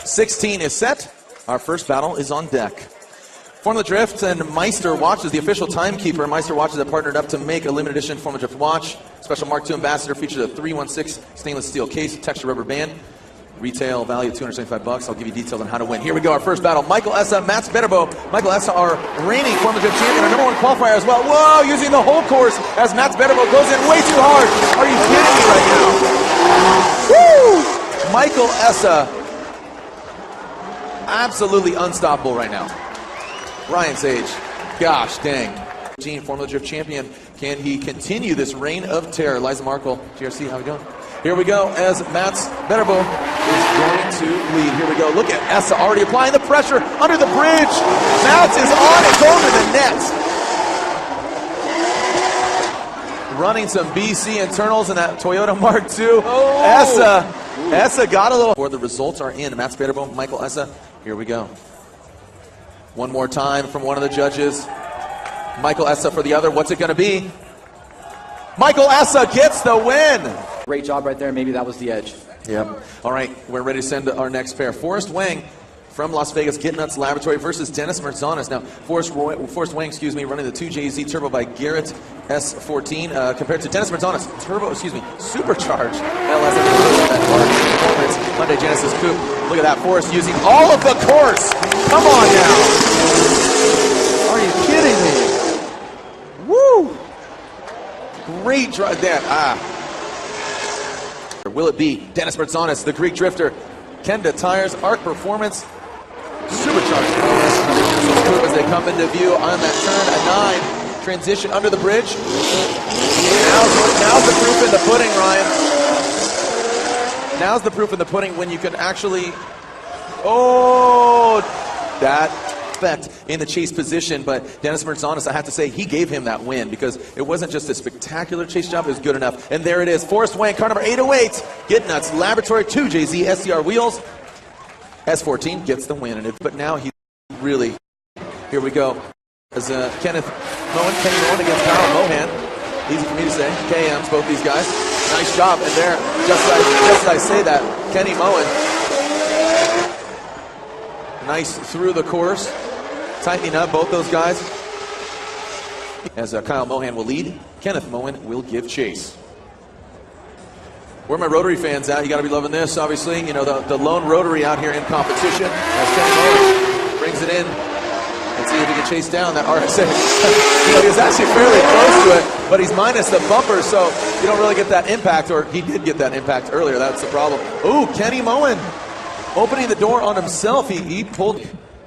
16 is set. Our first battle is on deck. Formula Drift and Meister Watch is the official timekeeper. Meister Watches have partnered up to make a limited edition Formula Drift watch. Special Mark II Ambassador features a 316 stainless steel case, texture rubber band. Retail value of $275. I'll give you details on how to win. Here we go, our first battle. Michael Essa, Mats Betterbo. Michael Essa, our reigning Formula Drift champion, our #1 qualifier as well. Whoa, using the whole course as Mats Betterbo goes in way too hard. Are you kidding me right now? Woo! Michael Essa, absolutely unstoppable right now. Ryan Sage, gosh dang. Formula Drift champion, can he continue this reign of terror? Liza Markle, GRC, how we going? Here we go as Mats Betterbo is going to lead. Here we go. Look at Essa already applying the pressure under the bridge. Mats is on and over the net. Running some BC internals in that Toyota Mark II. Oh. Essa got a little. Before the results are in. Mats Betterbo, Michael Essa. Here we go. One more time from one of the judges. Michael Essa for the other. What's it going to be? Michael Essa gets the win. Great job right there. Maybe that was the edge. Yep. All right, we're ready to send our next pair. Forrest Wang from Las Vegas Get Nuts Laboratory versus Dennis Mertzanis. Now, Forrest Wang, running the 2JZ Turbo by Garrett S14 compared to Dennis Mertzanis Supercharged LS Hyundai Genesis Coupe. Look at that, Forrest using all of the course. Come on now. Are you kidding me? Woo! Great drive there. Will it be Dennis Mertzanis, the Greek drifter? Kenda Tires, Art Performance, Supercharged LS as they come into view on that turn. A 9 transition under the bridge. Now's the proof in the pudding, Ryan. Now's the proof in the pudding when you can actually. Oh, that effect in the chase position, but Dennis Mertzanis, I have to say, he gave him that win because it wasn't just a spectacular chase job, it was good enough. And there it is, Forrest Wang, car number 808, Get Nuts Laboratory 2JZ SCR wheels. S14 gets the win, but now he really, here we go, as Kenny Moen against Kyle Mohan. Easy for me to say, KMs, both these guys. Nice job, and there, just as I say that, Kenny Moen, nice through the course, tightening up both those guys. As Kyle Mohan will lead, Kenneth Moen will give chase. Where are my Rotary fans at? You got to be loving this, obviously. You know, the lone Rotary out here in competition. As Kenny Moen brings it in. Let's see if he can chase down that RSA. You know, he was actually fairly close to it, but he's minus the bumper, so you don't really get that impact, or he did get that impact earlier. That's the problem. Ooh, Kenny Moen opening the door on himself. He pulled.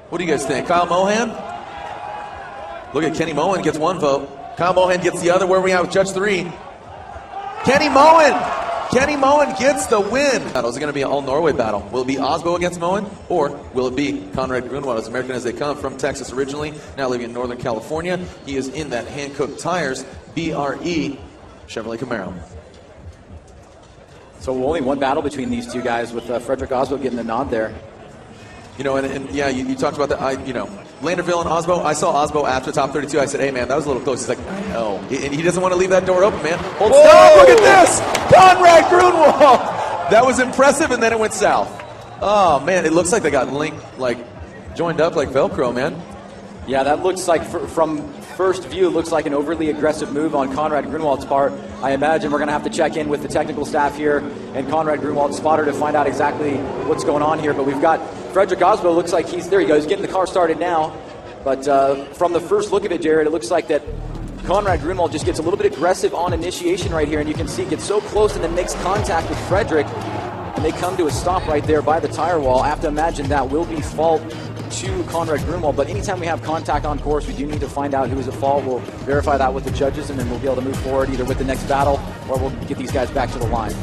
What do you guys think? Kyle Mohan? Look at Kenny Moen gets one vote. Kyle Mohan gets the other. Where are we at with Judge 3? Kenny Moen! Kenny Moen gets the win. Is it going to be an all-Norway battle? Will it be Osbo against Moen? Or will it be Conrad Grunwald, as American as they come, from Texas originally, now living in Northern California? He is in that Hankook Tires BRE Chevrolet Camaro. So only one battle between these two guys, with Frederick Osbo getting the nod there. You know, and yeah, you talked about that. Landerville and Osbo. I saw Osbo after top 32. I said, hey, man, that was a little close. He's like, I know. And he doesn't want to leave that door open, man. Hold stop. Look at this. Conrad Grunwald. That was impressive, and then it went south. Oh, man, it looks like they got linked, joined up like Velcro, man. Yeah, that looks like, from first view, it looks like an overly aggressive move on Conrad Grunwald's part. I imagine we're going to have to check in with the technical staff here and Conrad Grunwald's spotter to find out exactly what's going on here. But we've got Frederick Osbo. Looks like he's there. He goes, getting the car started now. But from the first look of it, Jared, it looks like that Conrad Grunwald just gets a little bit aggressive on initiation right here, and you can see gets so close and then makes contact with Frederick, and they come to a stop right there by the tire wall. I have to imagine that will be fault to Conrad Grunwald, but anytime we have contact on course, we do need to find out who is at fault. We'll verify that with the judges, and then we'll be able to move forward either with the next battle or we'll get these guys back to the line.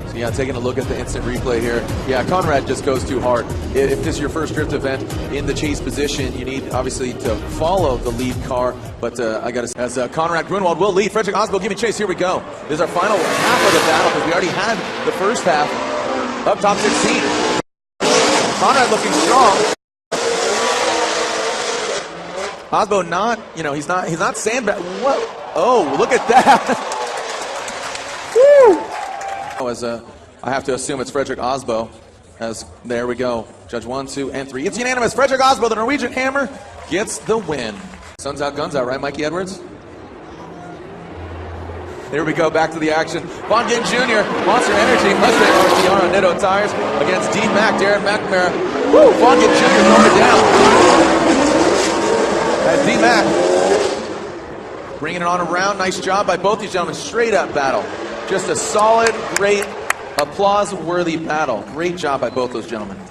So yeah, taking a look at the instant replay here. Yeah, Conrad just goes too hard. If this is your first drift event in the chase position, you need obviously to follow the lead car. But I got to, as Conrad Grunwald will lead. Frederick Osbo giving chase. Here we go. This is our final half of the battle because we already had the first half of top 16. Conrad looking strong. Osbo not, he's not sandbag. What? Oh, look at that. Woo! As I have to assume it's Frederick Osbo As there we go. Judge 1, 2, and 3. It's unanimous. Frederick Osbo, the Norwegian Hammer, gets the win. Suns out, guns out, right, Mikey Edwards? Here we go, back to the action. Von Gittin Jr., Monster Energy, Mustang RCR on Nitto tires against D-Mac, Darren McNamara. Woo! Von Gittin Jr. throwing it down. As D-Mac bringing it on around. Nice job by both these gentlemen. Straight up battle. Just a solid, great, applause-worthy battle. Great job by both those gentlemen. Here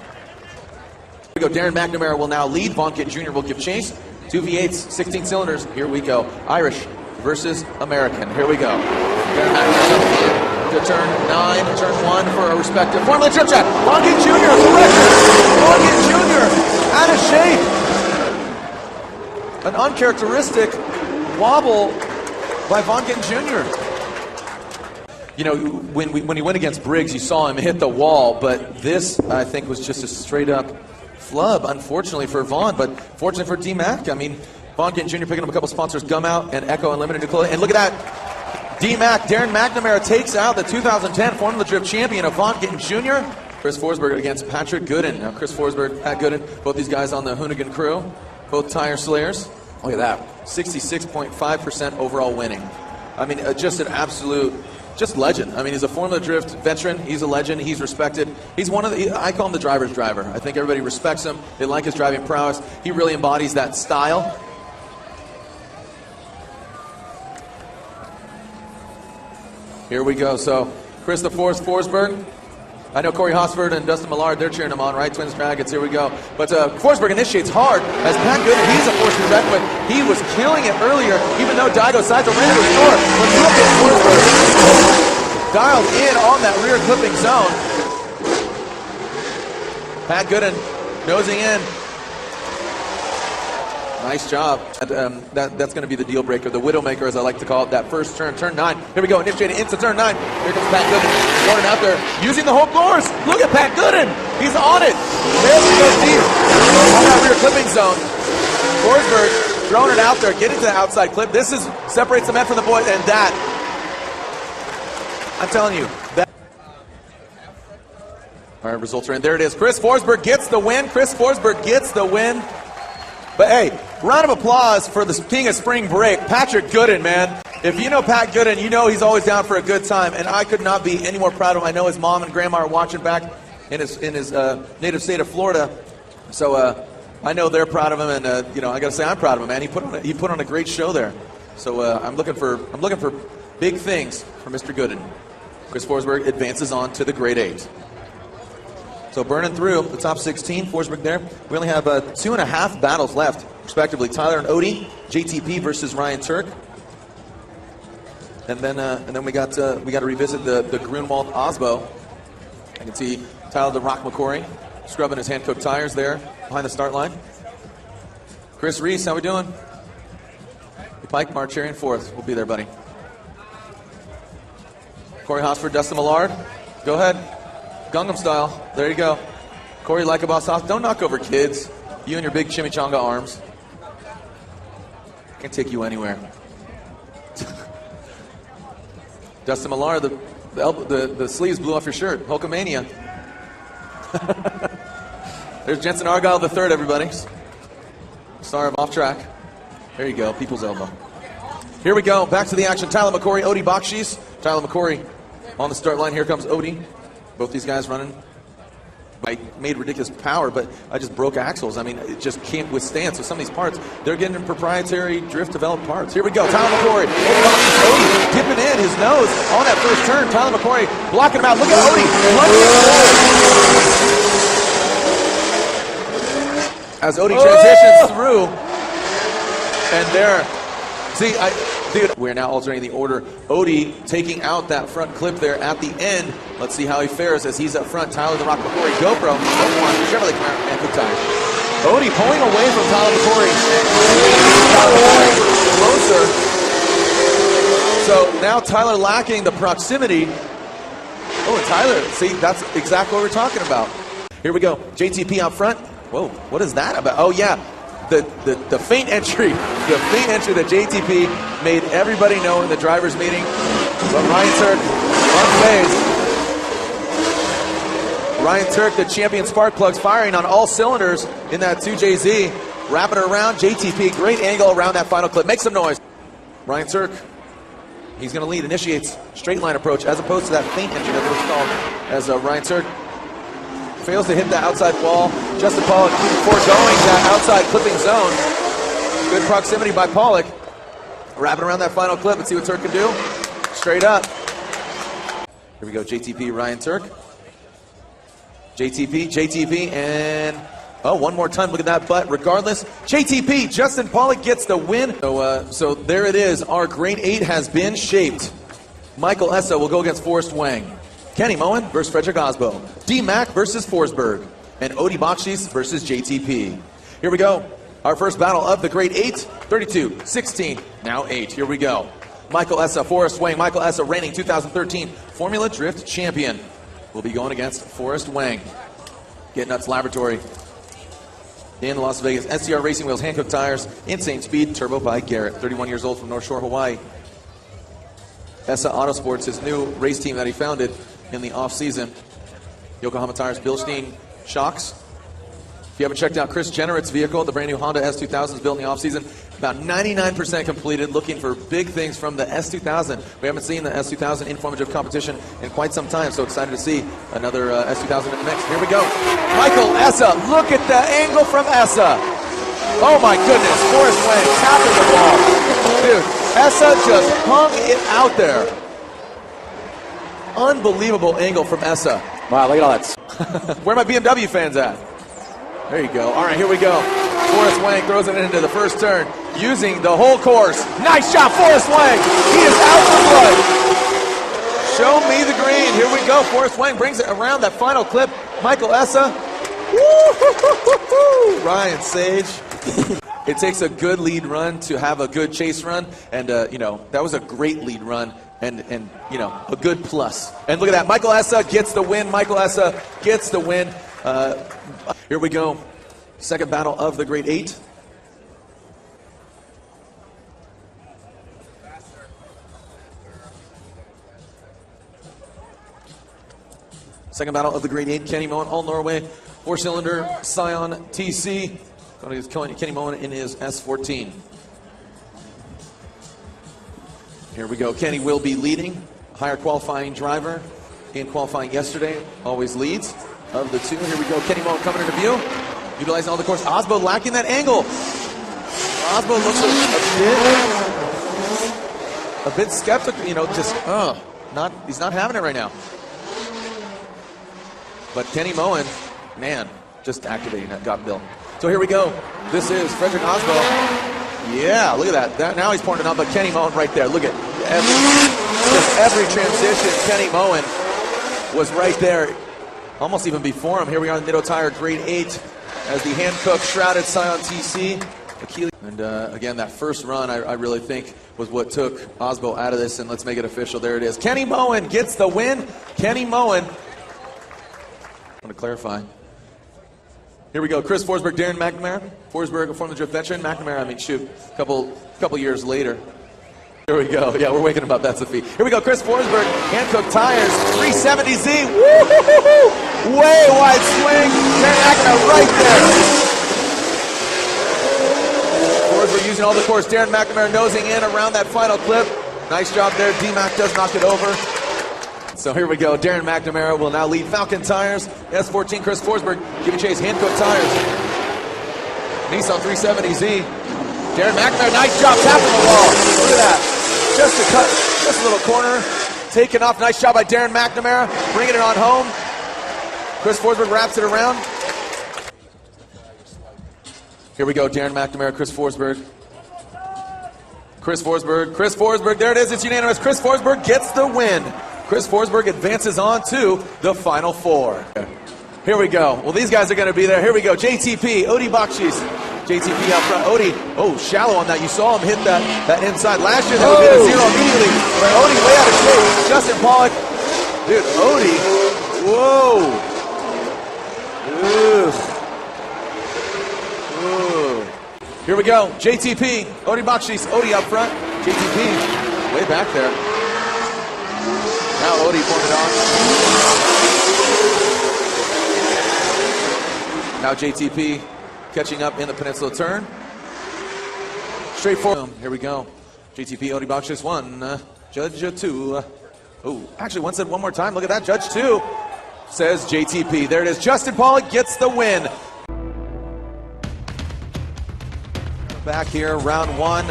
we go. Darren McNamara will now lead. Von Gittin Jr. will give chase. 2 V8s, 16 cylinders. Here we go. Irish versus American. Here we go. Darren McNamara to turn 9, turn 1 for a respective Formula Chip Chat. Von Gittin Jr. correction. Von Gittin Jr. out of shape. An uncharacteristic wobble by Von Gittin Jr. You know, when he went against Briggs, you saw him hit the wall, but this, I think, was just a straight-up flub, unfortunately for Vaughn, but fortunately for D-Mac. I mean, Von Gittin Jr. picking up a couple sponsors, Gum Out and Echo Unlimited New Clothing. And look at that. D-Mac, Darren McNamara takes out the 2010 Formula Drift champion of Von Gittin Jr. Chris Forsberg against Patrick Gooden. Now, Chris Forsberg, Pat Gooden, both these guys on the Hoonigan crew, both tire slayers. Look at that. 66.5% overall winning. I mean, just an absolute... just legend. I mean, he's a Formula Drift veteran. He's a legend. He's respected. He's one of the, I call him the driver's driver. I think everybody respects him. They like his driving prowess. He really embodies that style. Here we go. So, Chris the Force Forsberg. I know Corey Hosford and Dustin Millard, they're cheering him on, right? Twins Dragons, here we go. But Forsberg initiates hard as Pat Gooden, he's a force to be reckoned with. He was killing it earlier, even though Daigo Saito ran into his door. But look at Forsberg. Dialed in on that rear clipping zone. Pat Gooden nosing in. Nice job. That's going to be the deal breaker, the widowmaker, as I like to call it, that first turn, turn 9. Here we go, initiating into turn 9. Here comes Pat Gooden, going out there, using the whole doors. Look at Pat Gooden. He's on it. There he goes deep on that rear clipping zone. Forsberg throwing it out there, getting to the outside clip. This is separates the men from the boys, and that, I'm telling you, that. All right, results are in. There it is. Chris Forsberg gets the win. Chris Forsberg gets the win. But hey, round of applause for the king of spring break, Patrick Gooden, man. If you know Pat Gooden, you know he's always down for a good time, and I could not be any more proud of him. I know his mom and grandma are watching back in his native state of Florida, so I know they're proud of him, and you know, I got to say I'm proud of him, man. He put on a great show there. So I'm looking for big things for Mr. Gooden. Chris Forsberg advances on to the grade 8. So burning through the top 16, Forsberg there. We only have 2.5 battles left, respectively. Tyler and Odie, JTP versus Ryan Turk. And then we got to revisit the Grunwald Osbo. I can see Tyler the Rock McCory scrubbing his hand-cooked tires there behind the start line. Chris Reese, how we doing? Pike Marcherian 4th. We'll be there, buddy. Corey Hosford, Dustin Millard. Go ahead. Gangnam style. There you go. Corey like a boss off. Don't knock over kids. You and your big chimichanga arms. Can't take you anywhere. Dustin Millard, the sleeves blew off your shirt. Hulkamania. There's Jensen Argyle III, everybody. Sorry, I'm off track. There you go. People's elbow. Here we go. Back to the action. Tyler McCory, Odie Bakshis. Tyler McCory on the start line. Here comes Odie. Both these guys running. I made ridiculous power, but I just broke axles. I mean, it just can't withstand. So some of these parts, they're getting in proprietary drift-developed parts. Here we go. Tyler McCory. Odie dipping in his nose on that first turn. Tyler McCory blocking him out. Look at Odie. As Odie transitions through. And there. See, dude, we're now altering the order. Odie taking out that front clip there at the end. Let's see how he fares as he's up front. Tyler the Rock McCory, GoPro, Chevrolet Camaro, and Cook Tires. Odie pulling away from Tyler McCory. Closer. So now Tyler lacking the proximity. Oh, and Tyler, see, that's exactly what we're talking about. Here we go. JTP out front. Whoa, what is that about? Oh, yeah. The feint entry that JTP made everybody know in the driver's meeting. But Ryan Turk unfazed. Ryan Turk, the champion spark plugs, firing on all cylinders in that 2JZ. Wrapping it around. JTP, great angle around that final clip. Make some noise. Ryan Turk, he's going to lead, initiates straight line approach as opposed to that feint entry that was called as Ryan Turk fails to hit the outside wall. Justin Pollock foregoing that outside clipping zone. Good proximity by Pollock. Wrapping around that final clip. Let's see what Turk can do. Straight up. Here we go, JTP, Ryan Turk. JTP, and oh, one more time, look at that butt. Regardless, JTP, Justin Pollock gets the win. So there it is, our grade 8 has been shaped. Michael Essa will go against Forrest Wang. Kenny Moen versus Frederick Osbo. D-Mac versus Forsberg. And Odi Bakshis versus JTP. Here we go, our first battle of the grade 8, 32, 16, now 8. Here we go. Michael Essa, Forrest Wang. Michael Essa, reigning 2013 Formula Drift champion, will be going against Forrest Wang. Get Nuts Laboratory in Las Vegas. SCR Racing Wheels, Hankook tires, Insane Speed, turbo by Garrett. 31 years old from North Shore, Hawaii. Essa Autosports, his new race team that he founded in the off-season. Yokohama Tires, Bilstein shocks. If you haven't checked out Chris Jennerett's vehicle, the brand new Honda S2000 is built in the off-season. About 99% completed, looking for big things from the S2000. We haven't seen the S2000 informative competition in quite some time, so excited to see another S2000 in the mix. Here we go. Michael Essa, look at the angle from Essa. Oh my goodness, Forrest Wang tapping the ball. Dude, Essa just hung it out there. Unbelievable angle from Essa. Wow, look at all that. Where are my BMW fans at? There you go. All right, here we go. Forrest Wang throws it into the first turn, using the whole course. Nice shot, Forrest Wang. He is out for blood. Show me the green. Here we go. Forrest Wang brings it around that final clip. Michael Essa. Woo-hoo-hoo-hoo-hoo. Ryan Sage. It takes a good lead run to have a good chase run, and you know, that was a great lead run, and you know, a good plus. And look at that. Michael Essa gets the win. Michael Essa gets the win. Here we go. Second battle of the grade 8. Second battle of the grade 8. Kenny Moen, All Norway, 4-cylinder Scion TC. Going to Kenny Moen in his S14. Here we go. Kenny will be leading. Higher qualifying driver in qualifying yesterday. Always leads of the two. Here we go. Kenny Moen coming into view. Utilizing all the course. Osbo lacking that angle. Osbo looks a bit skeptical, you know, just he's not having it right now. But Kenny Moen, man, just activating that got Bill. So here we go. This is Frederick Osbo. Yeah, look at that. Now he's pouring it on, but Kenny Moen right there. Look at every transition. Kenny Moen was right there, almost even before him. Here we are in the Nitto Tire grade 8. As the hand-cooked shrouded Scion TC. And again, that first run, I really think, was what took Osbo out of this, and let's make it official. There it is. Kenny Moen gets the win. Kenny Moen. I want to clarify. Here we go. Chris Forsberg, Darren McNamara. Forsberg, a Formula Drift veteran. McNamara, I mean, shoot, a couple years later. Here we go. Yeah, we're waking him up. That's the feat. Here we go. Chris Forsberg, hand-cooked tires, 370Z. Woo-hoo-hoo-hoo! Way wide swing. Darren McNamara right there. Forsberg using all the course. Darren McNamara nosing in around that final clip. Nice job there. D-Mac does knock it over. So here we go. Darren McNamara will now lead Falcon Tires. S14, Chris Forsberg giving chase. Hand-cooked tires. Nissan 370Z. Darren McNamara, nice job tapping the wall. Look at that. Just a cut, just a little corner. Taken off. Nice job by Darren McNamara. Bringing it on home. Chris Forsberg wraps it around. Here we go. Darren McNamara, Chris Forsberg. Chris Forsberg. There it is. It's unanimous. Chris Forsberg gets the win. Chris Forsberg advances on to the Final Four. Here we go. Well, these guys are going to be there. Here we go. JTP, Odi Bakshis. JTP out front. Odi, oh, shallow on that. You saw him hit that inside. Last year, that would be a zero immediately. But Odi way out of shape. Justin Pollock. Dude, Odi. Whoa. Ugh. Here we go. JTP, Odi Bakshis. Odi up front. JTP way back there. Now Odi pouring it on. Now JTP catching up in the peninsula turn. Straight forward. Here we go. JTP Odi boxes 1, Judge 2. Oh, actually one said one more time. Look at that. Judge 2 says JTP. There it is. Justin Pollock gets the win. Back here, round 1,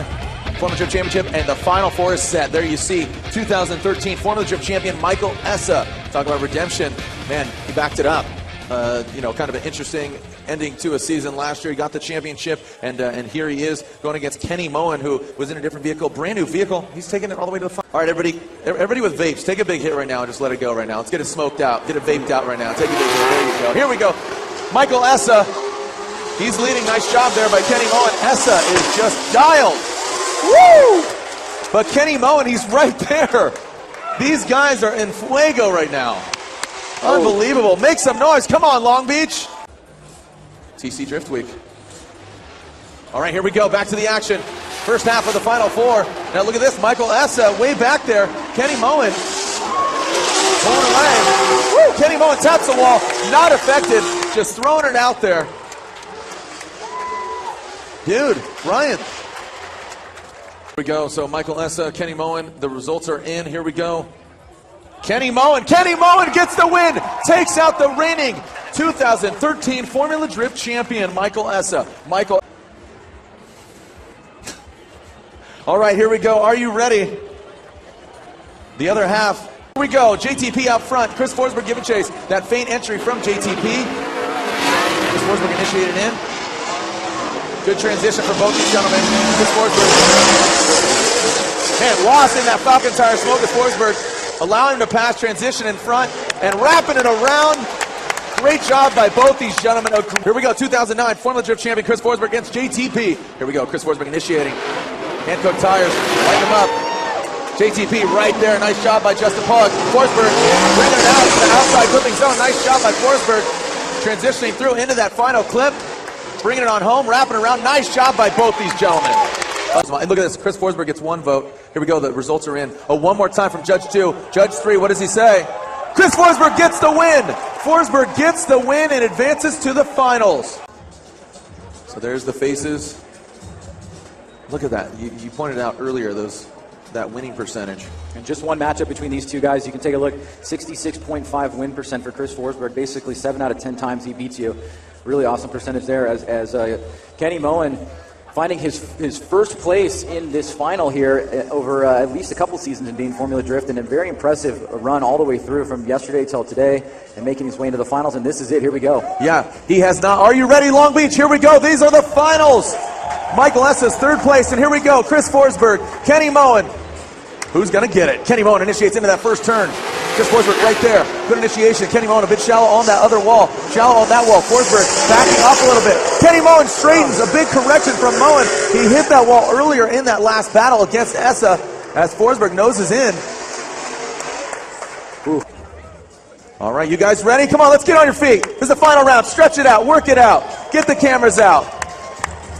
Formula Drift Championship, and the Final Four is set. There you see 2013 Formula Drift champion Michael Essa. Talk about redemption. Man, he backed it up. You know, kind of an interesting ending to a season last year. He got the championship, and here he is going against Kenny Moen, who was in a different vehicle, brand new vehicle. He's taking it all the way to the final. All right, everybody with vapes, take a big hit right now and just let it go right now. Let's get it smoked out, get it vaped out right now. Take a big hit. There you go. Here we go. Michael Essa. He's leading. Nice job there by Kenny Moen. Essa is just dialed. Woo! But Kenny Moen, he's right there. These guys are in fuego right now. Unbelievable. Make some noise. Come on, Long-Bich. TC Drift Week. All right, here we go. Back to the action. First half of the Final Four. Now look at this. Michael Essa way back there. Kenny Moen pulling away. Woo! Kenny Moen taps the wall. Not affected. Just throwing it out there. Dude, Ryan. Here we go. So Michael Essa, Kenny Moen. The results are in. Here we go. Kenny Moen gets the win. Takes out the reigning 2013 Formula Drift champion, Michael Essa. Michael. All right, here we go. Are you ready? The other half. Here we go. JTP out front. Chris Forsberg giving chase. That feint entry from JTP. Chris Forsberg initiated in. Good transition for both these gentlemen. Chris Forsberg. Man, lost in that Falcon tire smoke with Forsberg. Allowing him to pass, transition in front, and wrapping it around. Great job by both these gentlemen. Here we go, 2009 Formula Drift champion Chris Forsberg against JTP. Here we go, Chris Forsberg initiating. Hand-cooked tires, light them up. JTP right there, nice job by Justin Pollock. Forsberg bringing it out to the outside clipping zone. Nice job by Forsberg. Transitioning through into that final clip. Bringing it on home, wrapping around. Nice job by both these gentlemen. And look at this, Chris Forsberg gets 1 vote. Here we go, the results are in. Oh, one more time from Judge 2. Judge 3, what does he say? Chris Forsberg gets the win. Forsberg gets the win and advances to the finals. So there's the faces. Look at that. You pointed out earlier that winning percentage. And just one matchup between these two guys. You can take a look. 66.5 win percent for Chris Forsberg. Basically 7 out of 10 times he beats you. Really awesome percentage there as Kenny Moen finding his first place in this final here over at least a couple seasons in being Formula Drift, and a very impressive run all the way through from yesterday till today and making his way into the finals, and this is it. Here we go. Yeah, he has not. Are you ready, Long-Bich? Here we go. These are the finals. Michael Essa's 3rd place, and here we go. Chris Forsberg, Kenny Moen. Who's going to get it? Kenny Moen initiates into that first turn. Chris Forsberg right there. Good initiation. Kenny Moen a bit shallow on that other wall. Shallow on that wall. Forsberg backing off a little bit. Kenny Moen straightens. A big correction from Moen. He hit that wall earlier in that last battle against Essa as Forsberg noses in. Ooh. All right, you guys ready? Come on, let's get on your feet. This is the final round. Stretch it out. Work it out. Get the cameras out.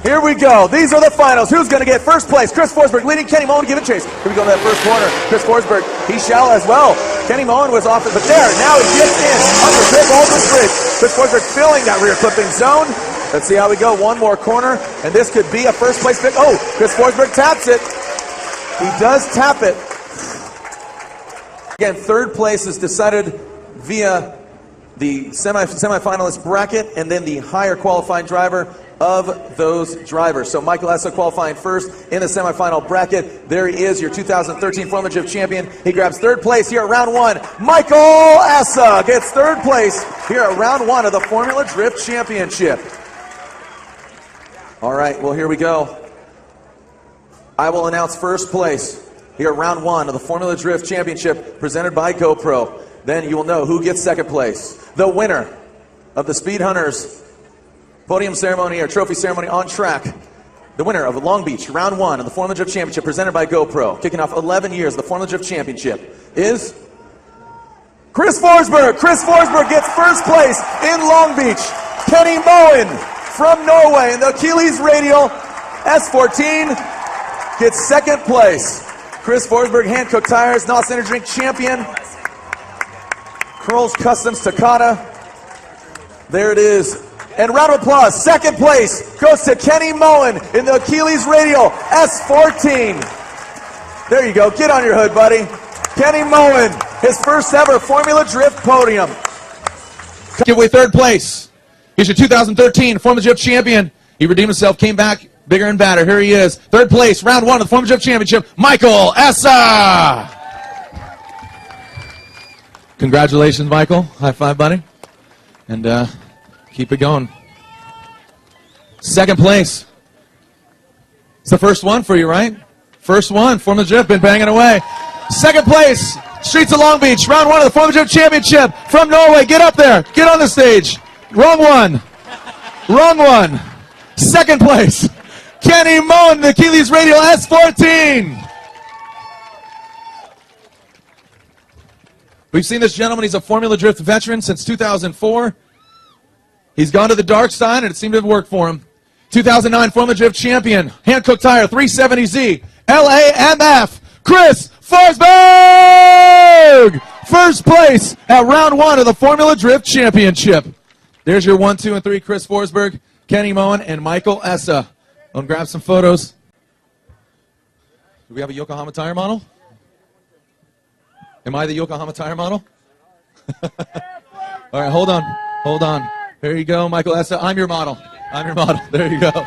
Here we go. These are the finals. Who's going to get first place? Chris Forsberg leading Kenny Moen to give a chase. Here we go to that first corner. Chris Forsberg, he's shallow as well. Kenny Moen was off it, but there, now he gets in. Under grip, over bridge. Chris Forsberg filling that rear clipping zone. Let's see how we go. One more corner, and this could be a first place pick. Oh, Chris Forsberg taps it. He does tap it. Again, 3rd place is decided via the semi-finalist bracket, and then the higher qualifying driver of those drivers. So Michael Essa qualifying first in the semifinal bracket. There he is, your 2013 Formula Drift champion. He grabs 3rd place here at round 1. Michael Essa gets 3rd place here at round 1 of the Formula Drift Championship. All right, well, here we go. I will announce first place here at round 1 of the Formula Drift Championship presented by GoPro. Then you will know who gets 2nd place. The winner of the Speed Hunters podium ceremony or trophy ceremony on track. The winner of Longbeach, round 1 of the Formula Drift Championship presented by GoPro, kicking off 11 years of the Formula Drift Championship, is Chris Forsberg. Chris Forsberg gets 1st place in Longbeach. Kenny Moen from Norway in the Achilles Radial S14 gets 2nd place. Chris Forsberg, hand-cooked tires, NOS Energy Drink champion. Kroll's Customs Takata. There it is. And round of applause. Second place goes to Kenny Moen in the Achilles Radial S14. There you go. Get on your hood, buddy. Kenny Moen, his first ever Formula Drift podium. Give away third place. He's your 2013 Formula Drift champion. He redeemed himself, came back bigger and badder. Here he is. Third place, round one of the Formula Drift Championship, Michael Essa. Congratulations, Michael. High five, buddy. And keep it going. Second place. It's the first one for you, right? First one. Formula Drift been banging away. Second place. Streets of Longbeach. Round one of the Formula Drift Championship from Norway. Get up there. Get on the stage. Wrong one. Wrong one. Second place. Kenny Moen, the Achilles Radial S14. We've seen this gentleman. He's a Formula Drift veteran since 2004. He's gone to the dark side, and it seemed to have worked for him. 2009 Formula Drift champion, Hankook Tire 370Z, LAMF, Chris Forsberg! First place at round one of the Formula Drift Championship. There's your 1, 2, and 3, Chris Forsberg, Kenny Moen, and Michael Essa. Go and grab some photos. Do we have a Yokohama Tire model? Am I the Yokohama Tire model? All right, hold on. Hold on. There you go, Michael Essa. I'm your model. I'm your model. There you go.